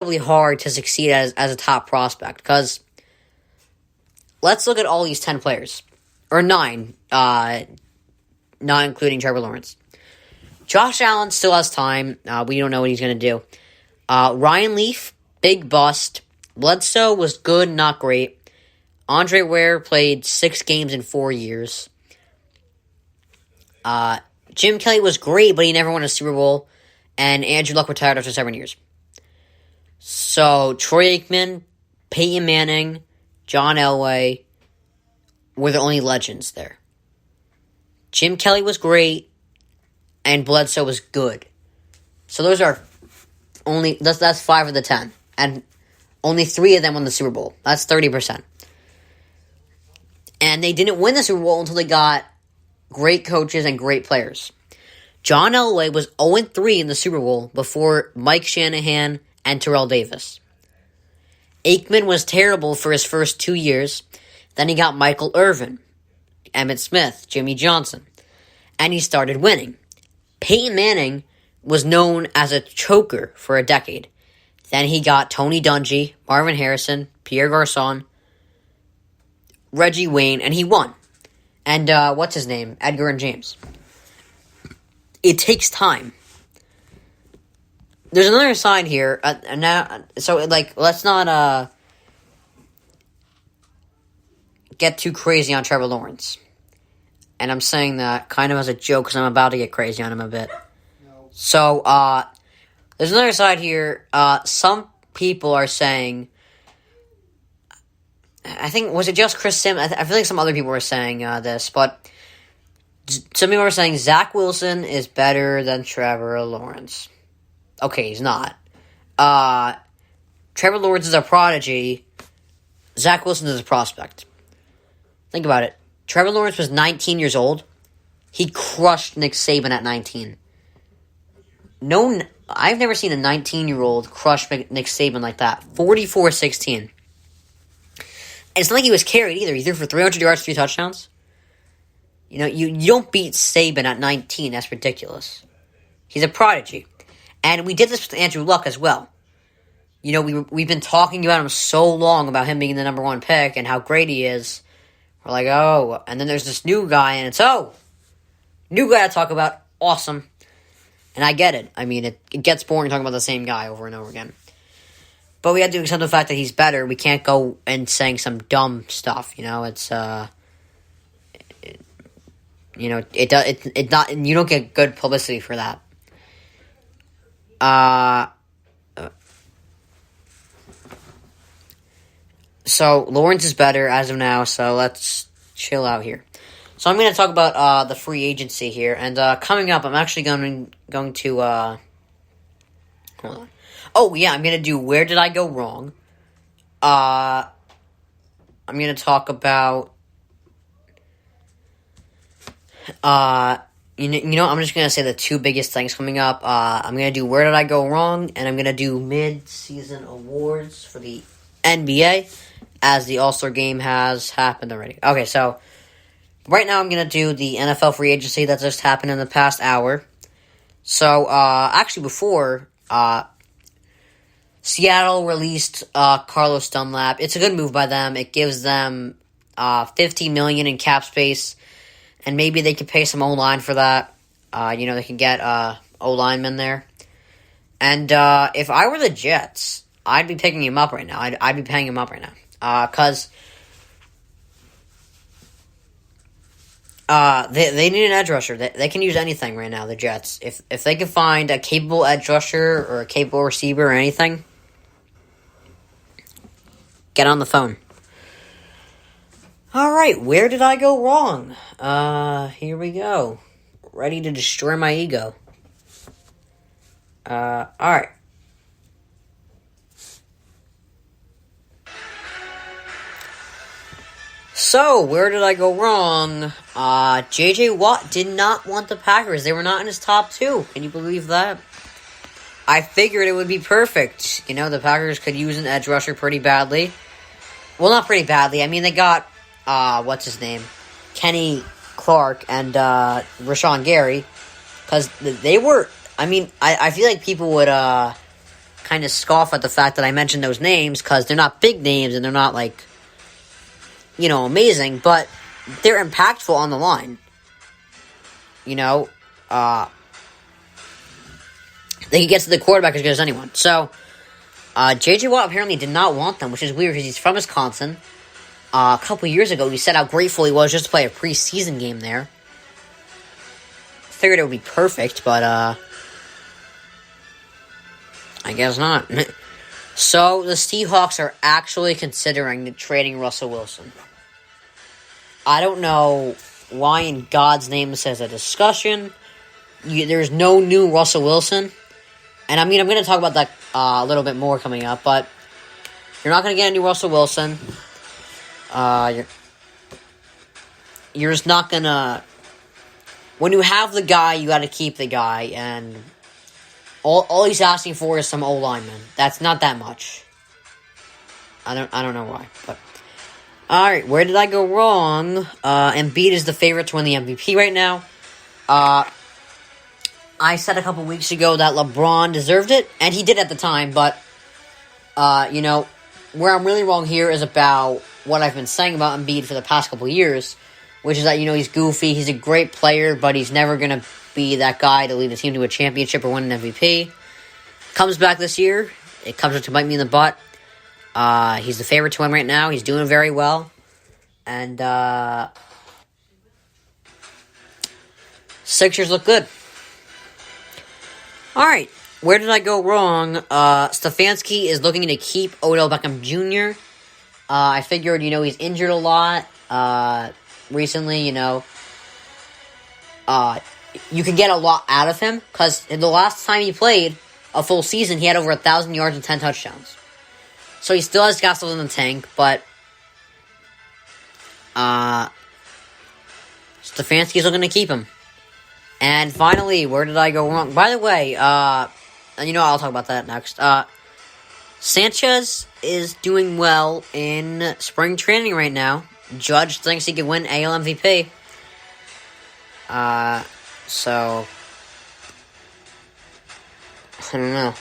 hard to succeed as a top prospect because let's look at all these 10 players. Or 9, not including Trevor Lawrence. Josh Allen still has time. We don't know what he's going to do. Ryan Leaf, big bust. Bledsoe was good, not great. Andre Ware played 6 games in 4 years. Jim Kelly was great, but he never won a Super Bowl. And Andrew Luck retired after 7 years. So, Troy Aikman, Peyton Manning, John Elway were the only legends there. Jim Kelly was great, and Bledsoe was good. So those are that's 5 of the 10. And only 3 of them won the Super Bowl. That's 30%. And they didn't win the Super Bowl until they got great coaches and great players. John Elway was 0-3 in the Super Bowl before Mike Shanahan and Terrell Davis. Aikman was terrible for his first 2 years. Then he got Michael Irvin, Emmitt Smith, Jimmy Johnson. And he started winning. Peyton Manning was known as a choker for a decade. Then he got Tony Dungy, Marvin Harrison, Pierre Garçon, Reggie Wayne, and he won. And what's his name? Edgar and James. It takes time. There's another side here. Let's not get too crazy on Trevor Lawrence. And I'm saying that kind of as a joke because I'm about to get crazy on him a bit. No. So, there's another side here. Some people are saying, I think, was it just Chris Sims? I feel like some other people were saying this, but some people are saying Zach Wilson is better than Trevor Lawrence. Okay, he's not. Trevor Lawrence is a prodigy. Zach Wilson is a prospect. Think about it. Trevor Lawrence was 19 years old. He crushed Nick Saban at 19. I've never seen a 19-year-old crush Nick Saban like that. 44-16. And it's not like he was carried either. He threw for 300 yards, 3 touchdowns. You know, you don't beat Saban at 19. That's ridiculous. He's a prodigy. And we did this with Andrew Luck as well. You know, we've been talking about him so long about him being the number 1 pick and how great he is. We're like, oh, and then there's this new guy, and it's, new guy to talk about, awesome. And I get it. I mean, it gets boring talking about the same guy over and over again. But we have to accept the fact that he's better. We can't go and saying some dumb stuff, you know? It's, you don't get good publicity for that. So, Lawrence is better as of now, so let's chill out here. So, I'm going to talk about the free agency here, and coming up, I'm actually going to, hold on. Oh, yeah, I'm going to do Where Did I Go Wrong? I'm going to talk about, I'm just going to say the 2 biggest things coming up. I'm going to do Where Did I Go Wrong? And I'm going to do mid-season awards for the NBA, as the All-Star game has happened already. Okay, so right now I'm going to do the NFL free agency that just happened in the past hour. So, actually before, Seattle released Carlos Dunlap. It's a good move by them. It gives them $50 million in cap space, and maybe they could pay some O-line for that. They can get O-linemen there. And if I were the Jets, I'd be picking him up right now. I'd be paying him up right now. Because they need an edge rusher. They can use anything right now, the Jets. If they can find a capable edge rusher or a capable receiver or anything, get on the phone. Alright, where did I go wrong? Here we go. Ready to destroy my ego. Alright. So, where did I go wrong? J.J. Watt did not want the Packers. They were not in his top 2. Can you believe that? I figured it would be perfect. You know, the Packers could use an edge rusher pretty badly. Well, not pretty badly. I mean, they got, what's his name? Kenny Clark and Rashawn Gary. Because they were, I mean, I feel like people would kind kind of scoff at the fact that I mentioned those names because they're not big names and they're not like, amazing, but they're impactful on the line. They can get to the quarterback as good as anyone. So, J.J. Watt apparently did not want them, which is weird because he's from Wisconsin. A couple years ago, he said how grateful he was just to play a preseason game there. Figured it would be perfect, but I guess not. So, the Seahawks are actually considering trading Russell Wilson. I don't know why in God's name this is a discussion. There's no new Russell Wilson. And I'm going to talk about that a little bit more coming up, but you're not going to get a new Russell Wilson. You're just not going to... When you have the guy, you got to keep the guy, and all he's asking for is some O-lineman. That's not that much. I don't know why, but... Alright, where did I go wrong? Embiid is the favorite to win the MVP right now. I said a couple weeks ago that LeBron deserved it, and he did at the time, but, where I'm really wrong here is about what I've been saying about Embiid for the past couple years, which is that, he's goofy, he's a great player, but he's never going to be that guy to lead the team to a championship or win an MVP. Comes back this year, it comes up to bite me in the butt. He's the favorite to win right now, he's doing very well, and, Sixers look good. Alright, where did I go wrong? Stefanski is looking to keep Odell Beckham Jr. I figured, he's injured a lot, recently, you can get a lot out of him, because the last time he played a full season, he had over 1,000 yards and 10 touchdowns. So he still has gas in the tank, but, Stefanski's looking to keep him. And finally, where did I go wrong? By the way, I'll talk about that next. Sanchez is doing well in spring training right now. Judge thinks he could win AL MVP. So, I don't know.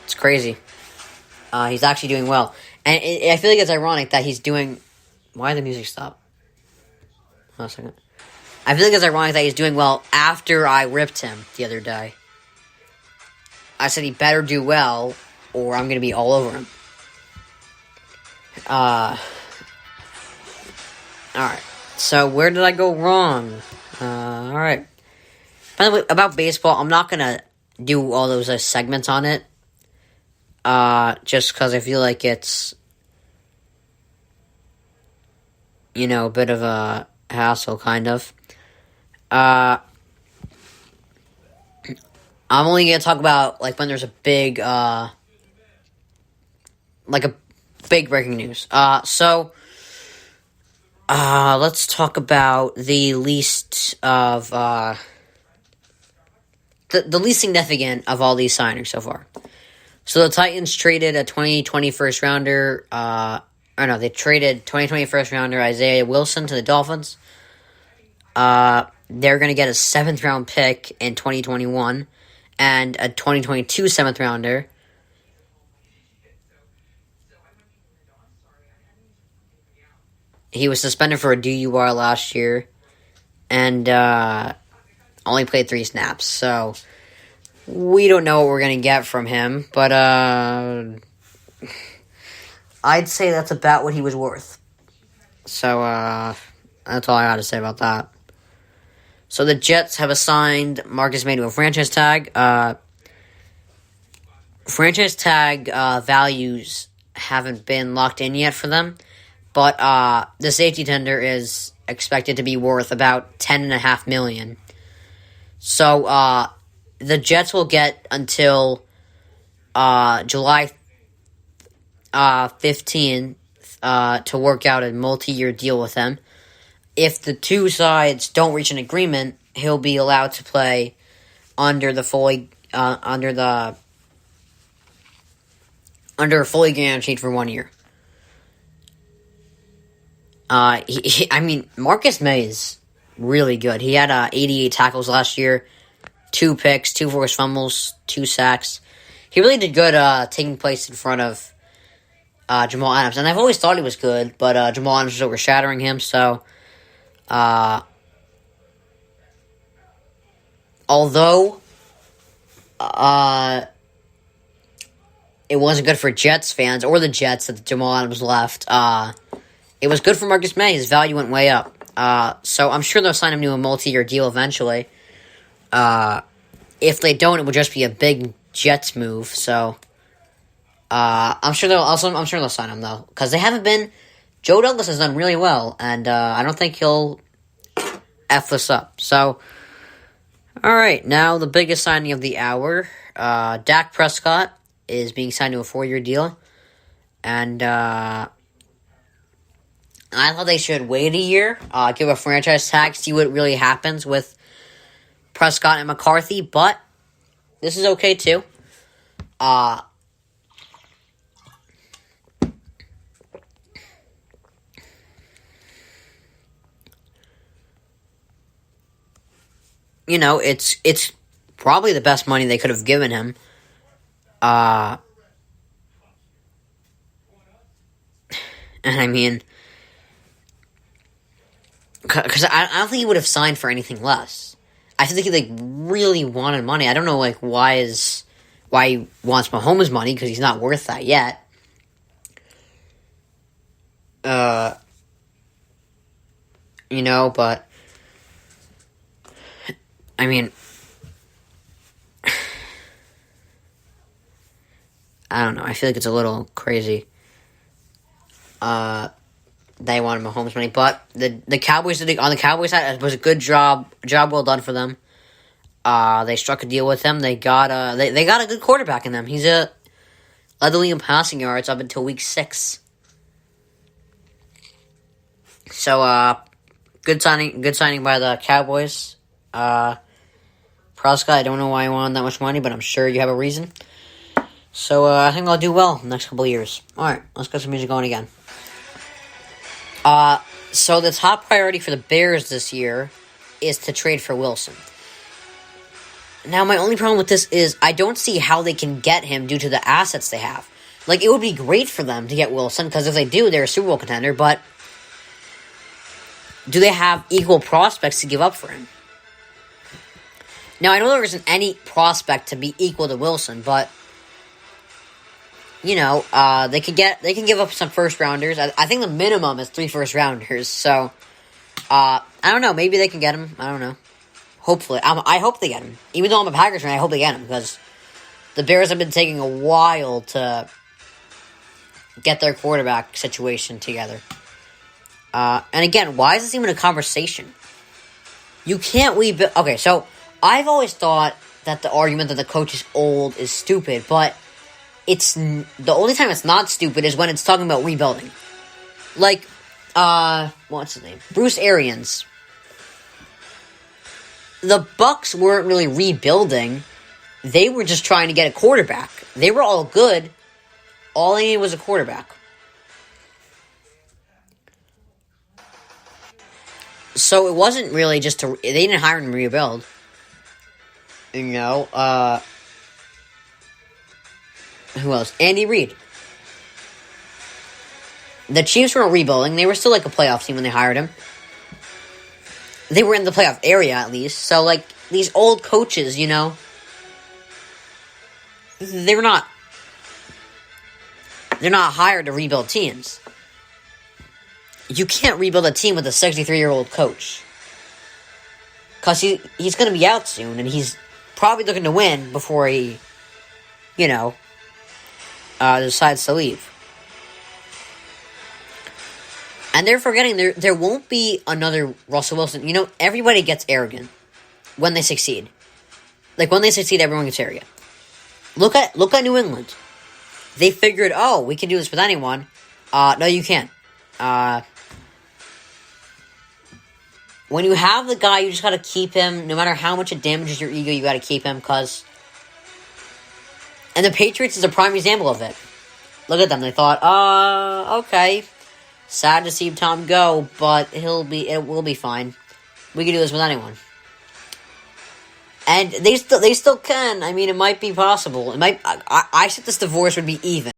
It's crazy. He's actually doing well. And I feel like it's ironic that he's doing... Why did the music stop? Hold on a second. I feel like it's ironic that he's doing well after I ripped him the other day. I said he better do well, or I'm going to be all over him. Alright. So, where did I go wrong? Alright. By the way, about baseball, I'm not going to do all those segments on it. Just because I feel like it's, a bit of a hassle, kind of. I'm only going to talk about, when there's a big, a big breaking news. So, let's talk about the least of, the least significant of all these signings so far. So, the Titans traded a 2020 first rounder, they traded 2020 first rounder Isaiah Wilson to the Dolphins. They're going to get a 7th round pick in 2021 and a 2022 7th rounder. He was suspended for a DUI last year and only played 3 snaps. So we don't know what we're going to get from him, but I'd say that's about what he was worth. So that's all I got to say about that. So the Jets have assigned Marcus May to a franchise tag. Franchise tag values haven't been locked in yet for them, but the safety tender is expected to be worth about $10.5 million. So the Jets will get until July 15th to work out a multi-year deal with him. If the two sides don't reach an agreement, he'll be allowed to play under fully guaranteed for 1 year. Marcus May is really good. He had 88 tackles last year, 2 picks, 2 forced fumbles, 2 sacks. he really did good taking place in front of Jamal Adams. And I've always thought he was good, but Jamal Adams was overshadowing him, so although it wasn't good for Jets fans or the Jets that Jamal Adams left, it was good for Marcus May. His value went way up. So I'm sure they'll sign him to a multi-year deal eventually. If they don't, it would just be a big Jets move. So I'm sure they'll sign him though, because they haven't been. Joe Douglas has done really well, and I don't think he'll f this up. So, all right, now the biggest signing of the hour, Dak Prescott is being signed to a 4-year deal, and I thought they should wait a year, give a franchise tag, see what really happens with Prescott and McCarthy, but this is okay too. You know, it's probably the best money they could have given him. And I mean, because I don't think he would have signed for anything less. I think he really wanted money. I don't know why he wants Mahomes' money, because he's not worth that yet. You know, but I mean, I don't know. I feel like it's a little crazy. They wanted Mahomes' money, but the Cowboys on the Cowboys side, it was a good job well done for them. They struck a deal with him. They got a good quarterback in them. He's led the league in passing yards up until week 6. So good signing by the Cowboys. Prescott, I don't know why he wanted that much money, but I'm sure you have a reason. So I think I'll do well in the next couple of years. All right, let's get some music going again. So the top priority for the Bears this year is to trade for Wilson. Now, my only problem with this is I don't see how they can get him due to the assets they have. It would be great for them to get Wilson, because if they do, they're a Super Bowl contender, but do they have equal prospects to give up for him? Now, I know there isn't any prospect to be equal to Wilson, but you know, they can give up some first rounders. I think the minimum is 3 first rounders. So, I don't know. Maybe they can get him. I don't know. Hopefully, I hope they get him. Even though I'm a Packers fan, I hope they get him, because the Bears have been taking a while to get their quarterback situation together. And again, why is this even a conversation? You can't rebuild. Okay, so I've always thought that the argument that the coach is old is stupid, but it's the only time it's not stupid is when it's talking about rebuilding. What's his name? Bruce Arians. The Bucks weren't really rebuilding. They were just trying to get a quarterback. They were all good. All they needed was a quarterback. So it wasn't really just they didn't hire him to rebuild. You know, who else? Andy Reid. The Chiefs weren't rebuilding. They were still a playoff team when they hired him. They were in the playoff area, at least. So, these old coaches, you know, they're not hired to rebuild teams. You can't rebuild a team with a 63-year-old coach. Because he's going to be out soon, and he's probably looking to win before he, you know, decides to leave. And they're forgetting there won't be another Russell Wilson. You know, everybody gets arrogant when they succeed. When they succeed, everyone gets arrogant. Look at New England. They figured, we can do this with anyone. No, you can't. When you have the guy, you just gotta keep him. No matter how much it damages your ego, you gotta keep him, because... And the Patriots is a prime example of it. Look at them. They thought, okay... Sad to see Tom go, but it will be fine. We can do this with anyone. And they still can. I mean, it might be possible. It might. I said this divorce would be even.